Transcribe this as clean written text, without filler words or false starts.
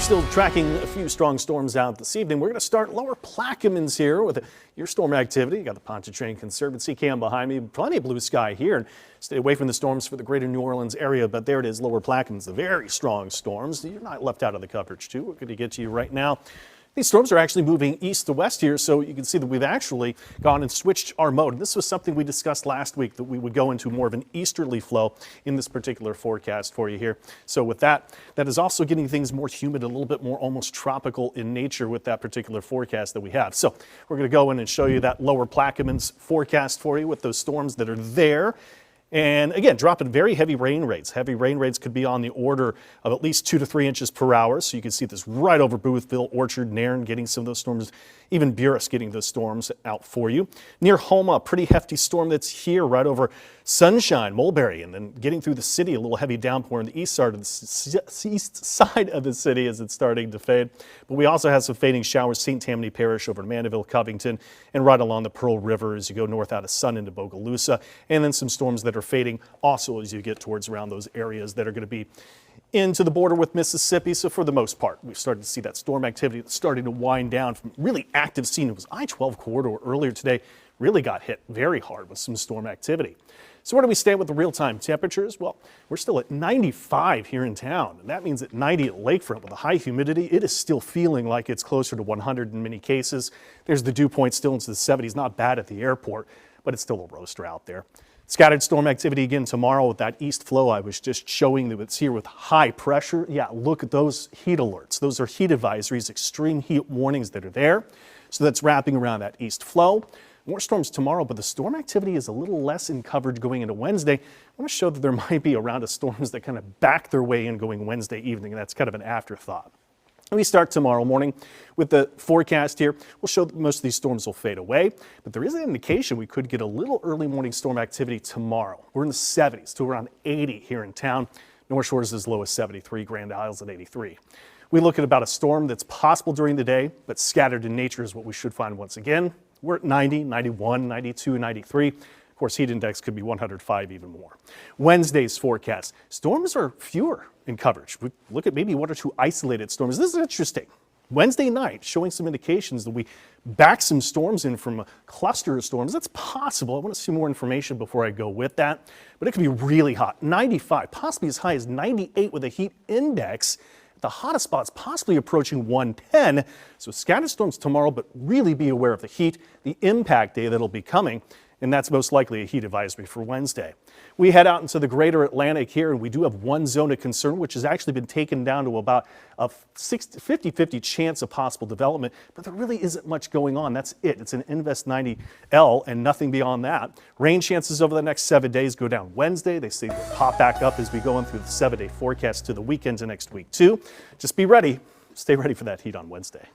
We're still tracking a few strong storms out this evening. We're going to start lower Plaquemines here with your storm activity. You got the Pontchartrain Conservancy cam behind me. Plenty of blue sky here. And stay away from the storms for the greater New Orleans area. But there it is, lower Plaquemines, the very strong storms. You're not left out of the coverage, too. We're going to get to you right now. These storms are actually moving east to west here, so you can see that we've actually gone and switched our mode. And this was something we discussed last week, that we would go into more of an easterly flow in this particular forecast for you here. So with that, that is also getting things more humid, a little bit more almost tropical in nature with that particular forecast that we have. So we're going to go in and show you that lower Plaquemines forecast for you with those storms that are there. And again, dropping very heavy rain rates. Heavy rain rates could be on the order of at least 2 to 3 inches per hour. So you can see this right over Boothville, Orchard, Nairn, getting some of those storms, even Buras getting those storms out for you. Near Houma, a pretty hefty storm that's here right over Sunshine, Mulberry, and then getting through the city, a little heavy downpour on the east side of the city as it's starting to fade. But we also have some fading showers, St. Tammany Parish over to Mandeville, Covington, and right along the Pearl River as you go north out of Sun into Bogalusa, and then some storms that are fading also as you get towards around those areas that are going to be into the border with Mississippi. So for the most part, we've started to see that storm activity that's starting to wind down from really active scene. It was I-12 corridor earlier today, really got hit very hard with some storm activity. So where do we stand with the real-time temperatures? Well, we're still at 95 here in town, and that means at 90 at Lakefront with the high humidity. It is still feeling like it's closer to 100 in many cases. There's the dew point still into the 70s, not bad at the airport, but it's still a roaster out there. Scattered storm activity again tomorrow with that east flow I was just showing that it's here with high pressure. Yeah, look at those heat alerts. Those are heat advisories, extreme heat warnings that are there. So that's wrapping around that east flow. More storms tomorrow, but the storm activity is a little less in coverage going into Wednesday. I want to show that there might be a round of storms that kind of back their way in going Wednesday evening, and that's kind of an afterthought. We start tomorrow morning with the forecast here. We'll show that most of these storms will fade away, but there is an indication we could get a little early morning storm activity tomorrow. We're in the 70s to around 80 here in town. North Shore is as low as 73, Grand Isles at 83. We look at about a storm that's possible during the day, but scattered in nature is what we should find once again. We're at 90, 91, 92, 93. Of course, heat index could be 105 even more. Wednesday's forecast. Storms are fewer in coverage. We look at maybe 1 or 2 isolated storms. This is interesting. Wednesday night showing some indications that we back some storms in from a cluster of storms. That's possible. I want to see more information before I go with that. But it could be really hot. 95, possibly as high as 98 with a heat index. The hottest spots possibly approaching 110. So scattered storms tomorrow, but really be aware of the heat, the impact day that'll be coming. And that's most likely a heat advisory for Wednesday. We head out into the greater Atlantic here, and we do have one zone of concern, which has actually been taken down to about a 50-50 chance of possible development, but there really isn't much going on. That's it. It's an Invest 90L and nothing beyond that. Rain chances over the next 7 days go down Wednesday. They say they'll pop back up as we go in through the 7-day forecast to the weekend to next week too. Just be ready. Stay ready for that heat on Wednesday.